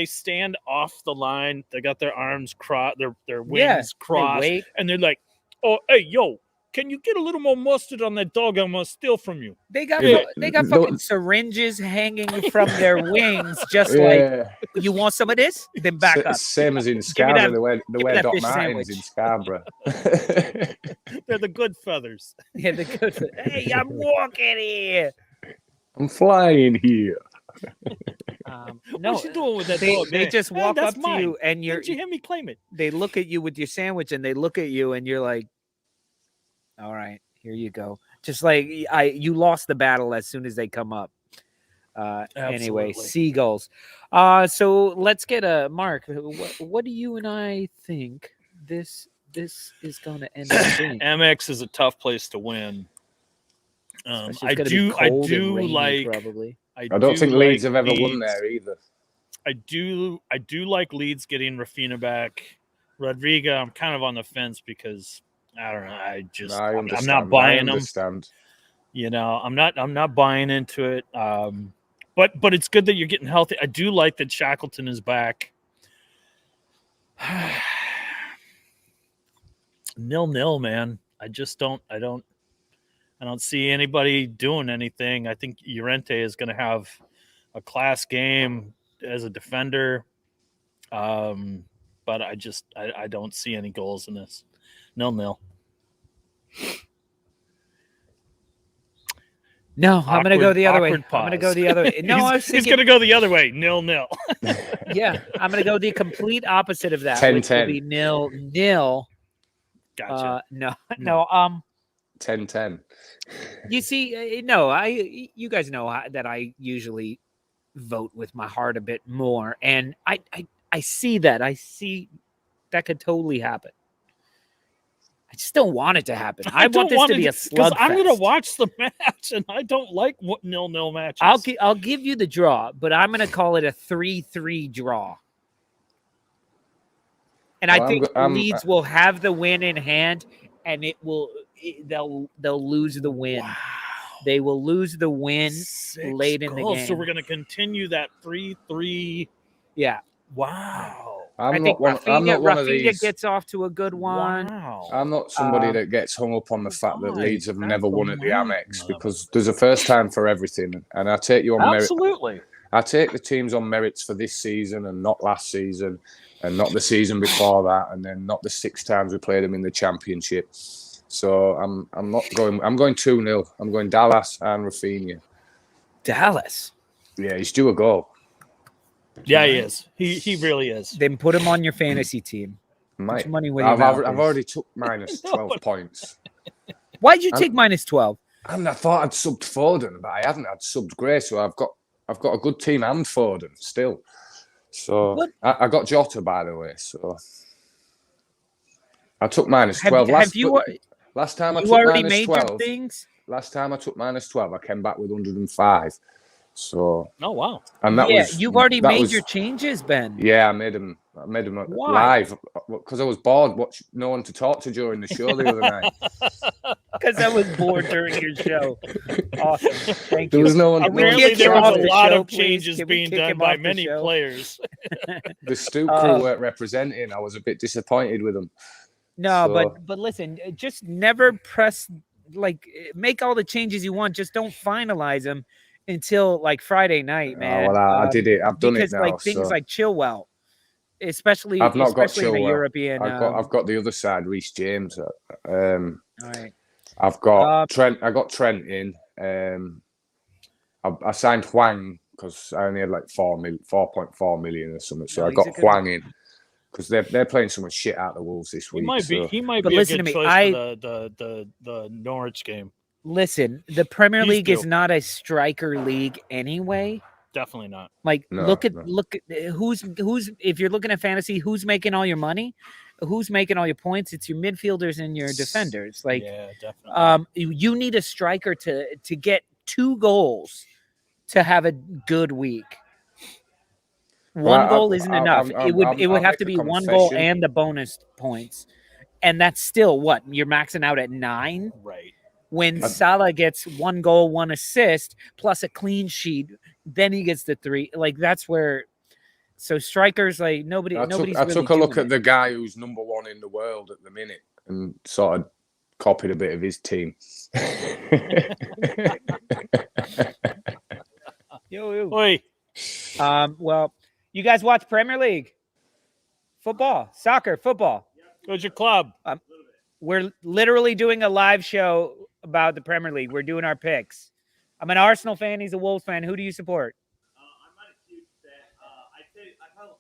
stand off the line. They got their arms crossed, their wings crossed, and they're like, "Oh, hey, yo, can you get a little more mustard on that dog I'm gonna steal from you?" They got fucking syringes hanging from their wings, just like, you want some of this? Then back up. Same as in Scarborough, the way Doc Martens in Scarborough. They're the good feathers. Yeah, the good. Hey, I'm walking here. I'm flying here. No, what you doing with that they, dog? they just walk up to mine. you, and Did you hear me claim it? They look at you with your sandwich, and they look at you, and you're like, all right, here you go. Just like you lost the battle as soon as they come up. Anyway, seagulls. So let's get a Mark. What do you and I think this is going to end up being? Amex is a tough place to win. I do like. Probably. I don't think Leeds have ever won there either. I do like Leeds getting Rafinha back. Rodrigo, I'm kind of on the fence because I don't know. I'm not buying them. You know, I'm not buying into it. But it's good that you're getting healthy. I do like that Shackleton is back. 0-0, man. I don't see anybody doing anything. I think Llorente is going to have a class game as a defender. But I don't see any goals in this. 0-0. No, I'm going to go the other way. I'm going to go the other way. No, he's going to go the other way. 0-0. Yeah, I'm going to go the complete opposite of that. 10-10. Which will be 0-0. Gotcha. No. 10-10. You see, you guys know that I usually vote with my heart a bit more, and I see that. I see that could totally happen. I just don't want it to happen. I want this to be a slugfest. I'm going to watch the match, and I don't like 0-0 matches. I'll give you the draw, but I'm going to call it a 3-3 draw. And I think Leeds will have the win in hand, and they'll lose the win. Wow. They will lose the win late in the game. So we're going to continue that 3-3. Yeah. Wow. I think Rafinha gets off to a good one. Wow. I'm not somebody that gets hung up on the fact that Leeds have never won at the Amex, because there's a first time for everything. And I take you on merit. Absolutely. I take the teams on merits for this season and not last season and not the season before that, and then not the 6 times we played them in the Championship. So I'm going 2-0. I'm going Dallas and Rafinha. Dallas? Yeah, he's due a goal. Yeah, he is. He really is. Then put him on your fantasy team. Mate, money I've already took minus 12 points. Why'd you take minus 12? I thought I'd subbed Foden, but I hadn't. I'd subbed Gray, so I've I've got a good team and Foden still. So I got Jota, by the way. So I took -12. Last time I took -12. Things? Last time I took -12, I came back with 105. So wow. And that was you've already made your changes, Ben. Yeah, I made them live because I was bored. No one to talk to during the show the other night. Because I was bored during your show. Awesome. Thank you. There was no one. Apparently, there was a lot of changes being done by many players. The Stoop Crew weren't representing. I was a bit disappointed with them. No, but listen, just never press, make all the changes you want. Just don't finalize them until Friday night, man. Oh, well, I did it. I've done it now. Because things like Chilwell, especially I've not got especially in the European. I've got the other side, Reece James. All right. I've got Trent. I got Trent in. I signed Hwang because I only had 4.4 million or something. So I got Hwang in because they're playing so much shit out of the Wolves this week. He might be a good choice for the Norwich game. Listen, the Premier League is not a striker league anyway. Definitely not. Look at who's if you're looking at fantasy, who's making all your money, who's making all your points? It's your midfielders and your defenders. Yeah, definitely. You need a striker to get 2 goals to have a good week. One goal isn't enough. It would have to be 1 goal and the bonus points, and that's still what you're maxing out at 9. Right. When Salah gets 1 goal, 1 assist, plus a clean sheet, then he gets the 3. That's where. So strikers, nobody's. I took a look at the guy who's #1 in the world at the minute and sort of copied a bit of his team. Oi. Well, you guys watch Premier League football, soccer, football. Who's your club? We're literally doing a live show about the Premier League. We're doing our picks. I'm an Arsenal fan. He's a Wolves fan. Who do you support? I'm not a huge fan.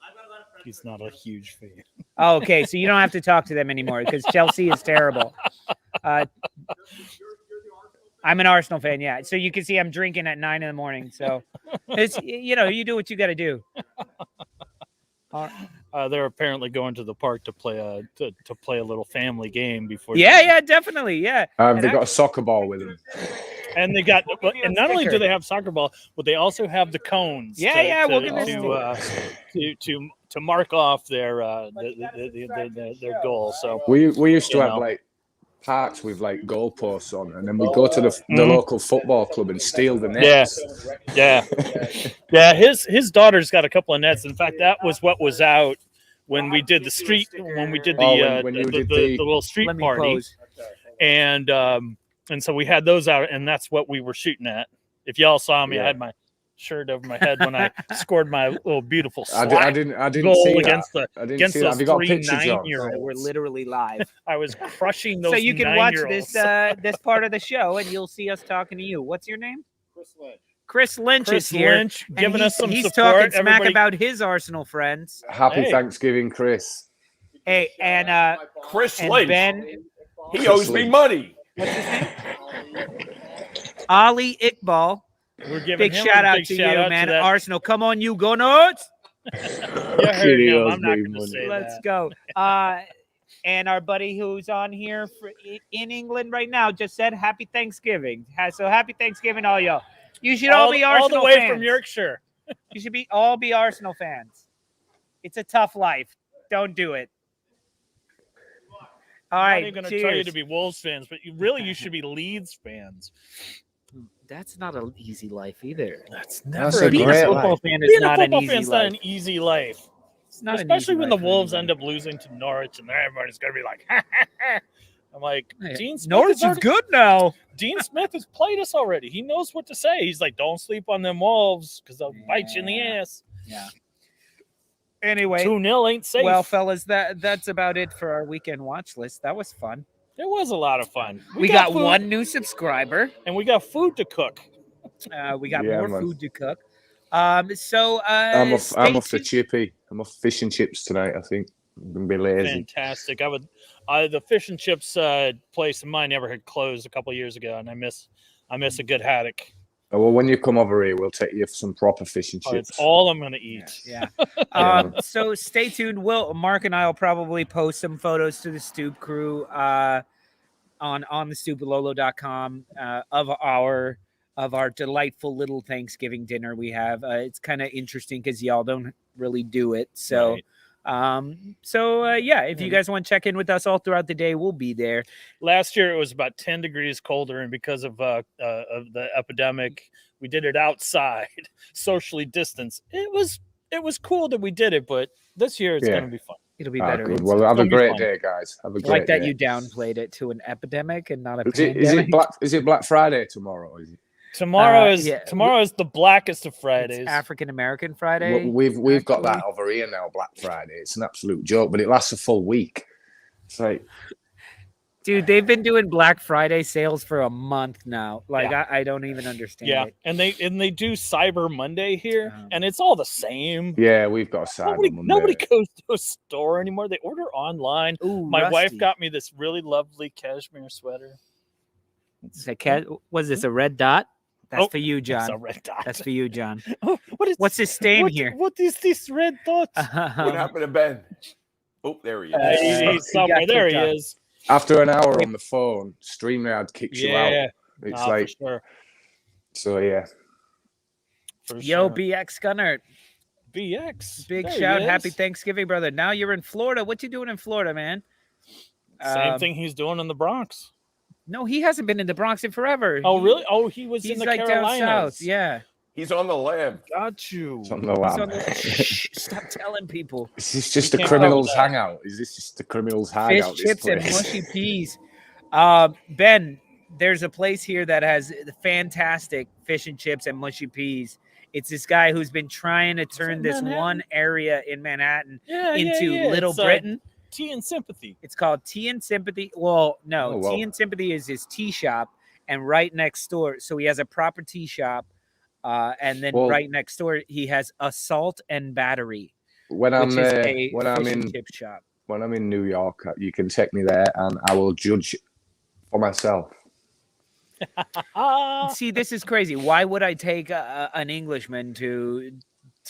I've got a lot of friends. He's not a huge fan. Oh, okay, so you don't have to talk to them anymore because Chelsea is terrible. I'm an Arsenal fan, yeah. So you can see I'm drinking at 9 a.m. So it's you do what you got to do. They're apparently going to the park to play a little family game before. Yeah, definitely, yeah. They got a soccer ball with them, and they got. And not only do they have soccer ball, but they also have the cones. To mark off their goal. So we used to have parks with goalposts on, and then we go to the local football club and steal the nets. Yeah. His daughter's got a couple of nets. In fact, that was what was out when we did the street the little street party, and so we had those out, and that's what we were shooting at. If y'all saw me, I had my shirt over my head when I scored my little beautiful I didn't goal see against that. against those 3 9-year-olds. We're literally live. I was crushing those. So you can watch this part of the show, and you'll see us talking to you. What's your name? Chris Lynch. Chris Lynch is here. Lynch giving us some he's support. Talking smack about his Arsenal friends. Happy Thanksgiving, Chris. Hey, and Chris and Lynch. Ben, He owes me money. what's his name? Ali Iqbal. We're giving Big him shout a out big to shout you, out man. to that. Arsenal, come on, you go nuts. You heard him. I'm not going to say Let's that. go. And our buddy who's on here in England right now just said happy Thanksgiving. So happy Thanksgiving, all y'all. You should all be Arsenal all the way fans. from Yorkshire. You should all be Arsenal fans. It's a tough life. Don't do it. All right. I'm not even going to tell you to be Wolves fans, but you should be Leeds fans. That's not an easy life either. That's a Being great a football life. fan is Being a not an football easy fan's life. not an easy life. It's not Especially when the Wolves end up losing to Norwich, and everybody's going to be like, I'm like, Dean Smith Norwich is good now. Dean Smith has played us already. He knows what to say. He's like, don't sleep on them Wolves because they'll bite you in the ass. Yeah. Anyway, 2-0 ain't safe. well, fellas, that's about it for our weekend watch list. That was fun. It was a lot of fun. We got food, 1 new subscriber. and we got food to cook. We got Yeah, more man. food to cook. I'm off the chippy. I'm off fish and chips tonight. I think I'm gonna be lazy. Fantastic. The fish and chips place of mine never had closed a couple of years ago, and I miss a good haddock. Well, when you come over here, we'll take you for some proper fish and Oh, chips. it's all I'm gonna eat. Yeah. So stay tuned. Mark and I will probably post some photos to the Stoop Crew on the stooplolo.com of our delightful little Thanksgiving dinner we have. It's kind of interesting because y'all don't really do it. So Right. if you guys want to check in with us all throughout the day, we'll be there. Last year it was about 10 degrees colder, and because of the epidemic, we did it outside, socially distanced. It was cool that we did it, but this year it's gonna be fun. It'll be better. Good. Well, have a great day, guys. Have a great like that day. you downplayed it to an epidemic and not a pandemic. Is it Black Friday tomorrow? Is it? Tomorrow is the blackest of Fridays. African American Friday. We've got that over here now, Black Friday. It's an absolute joke, but it lasts a full week. It's like, dude, they've been doing Black Friday sales for a month now. Like I don't even understand it. And they do Cyber Monday here, and it's all the same. Yeah, we've got a Cyber Monday. Nobody goes to a store anymore. They order online. Ooh, my wife got me this really lovely cashmere sweater. Was this a red dot? That's for you, John. That's a red dot. That's for you, John. What's this stain here? What is this red dot? What happened to Ben? Oh, there he is. He's somewhere. There he is. After an hour on the phone, StreamYard kicks you out. It's like, for sure. So yeah. Yo, BX Gunner. BX. Big shout. Happy Thanksgiving, brother. Now you're in Florida. What you doing in Florida, man? Same thing he's doing in the Bronx. No, he hasn't been in the Bronx in forever. Oh, really? Oh, he was in the Carolinas. Down south. Yeah. He's on the lam. Got you. It's on the lam. Stop telling people. Is this just a criminal's hangout? Is this just a criminal's hangout? Fish, chips, and mushy peas. Ben, there's a place here that has fantastic fish and chips and mushy peas. It's this guy who's been trying to turn this one area in Manhattan into Little Britain. Tea and Sympathy. It's called Tea and Sympathy. Well, no, Tea and Sympathy is his tea shop, and right next door, so he has a proper tea shop, and then right next door he has Assault and Battery. When I'm in chip shop. When I'm in New York, you can take me there, and I will judge for myself. See, this is crazy. Why would I take an Englishman to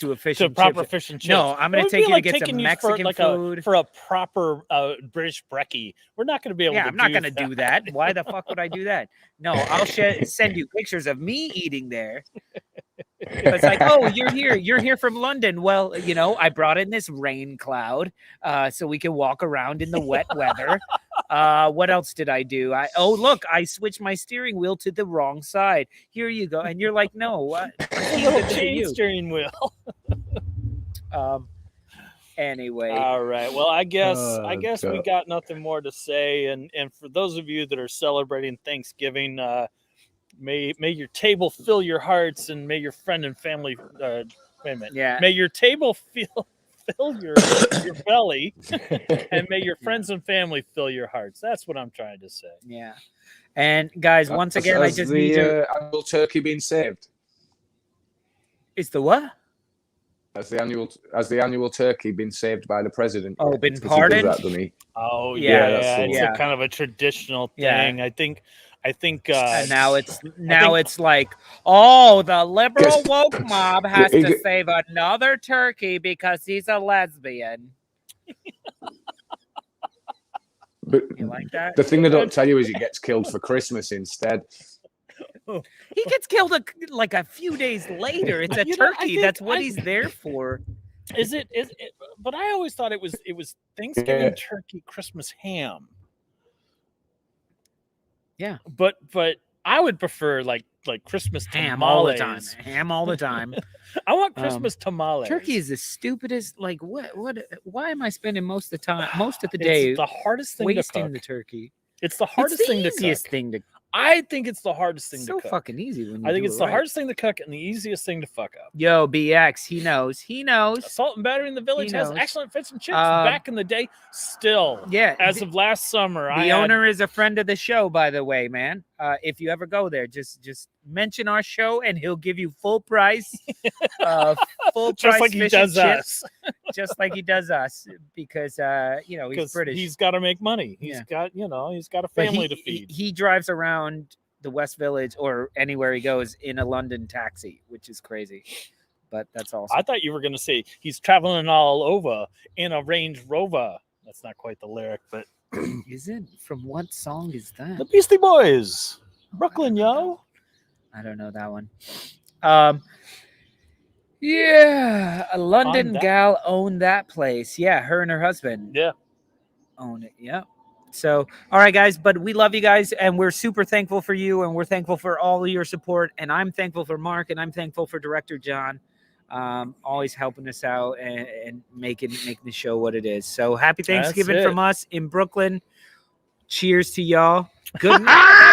a fish and proper chip? fish and chips? No, I'm going to take you to get some Mexican food. For a proper British brekkie. We're not going to be able to I'm not going to do that. Why the fuck would I do that? No, I'll send you pictures of me eating there. It's like, oh, you're here. You're here from London. Well, I brought in this rain cloud so we can walk around in the wet weather. What else did I do? Look, I switched my steering wheel to the wrong side. Here you go. And you're like, no, what? Chain steering wheel. Anyway. All right. Well, I guess we got nothing more to say. And for those of you that are celebrating Thanksgiving, may your table fill your hearts, and may your friend and family may your table fill your belly, and may your friends and family fill your hearts. That's what I'm trying to say. Yeah. And guys, once again, I just need to annual turkey being saved. Is the what? Has the annual turkey been saved by the president? Oh, been pardoned? Oh yeah, it's kind of a traditional thing. Yeah. I think and now it's like, oh, the liberal woke mob has to save another turkey because he's a lesbian. But you like that? The thing they don't tell you is he gets killed for Christmas instead. He gets killed like a few days later. It's a turkey. That's what he's there for. Is it? But I always thought it was Thanksgiving turkey, Christmas ham. Yeah, but I would prefer like Christmas ham tamales. All the time. Ham all the time. I want Christmas tamales. Turkey is the stupidest. Like what? Why am I spending most of the day? It's the hardest thing wasting to cook. The turkey. It's the hardest thing to cook. Easiest thing to. I think it's the hardest thing to cook. So fucking easy. I think it's the hardest thing to cook and the easiest thing to fuck up. Yo, BX, he knows. Assault and Battery in the Village has excellent fish and chips back in the day. Still, as of last summer, the owner is a friend of the show, by the way, man. If you ever go there, just mention our show and he'll give you full price, just like he does us, just like he does us, because he's British. He's got to make money. He's got a family to feed. He drives around the West Village or anywhere he goes in a London taxi, which is crazy. But that's awesome. I thought you were going to say he's traveling all over in a Range Rover. That's not quite the lyric, but is it? From what song is that? the Beastie Boys, Brooklyn, yo. I don't know that one. Yeah, a London gal owned that place. Yeah, her and her husband. Yeah, own it. Yeah. So, all right, guys, but we love you guys, and we're super thankful for you, and we're thankful for all of your support, and I'm thankful for Mark, and I'm thankful for Director John, always helping us out and making the show what it is. So, happy Thanksgiving from us in Brooklyn. Cheers to y'all. Good night.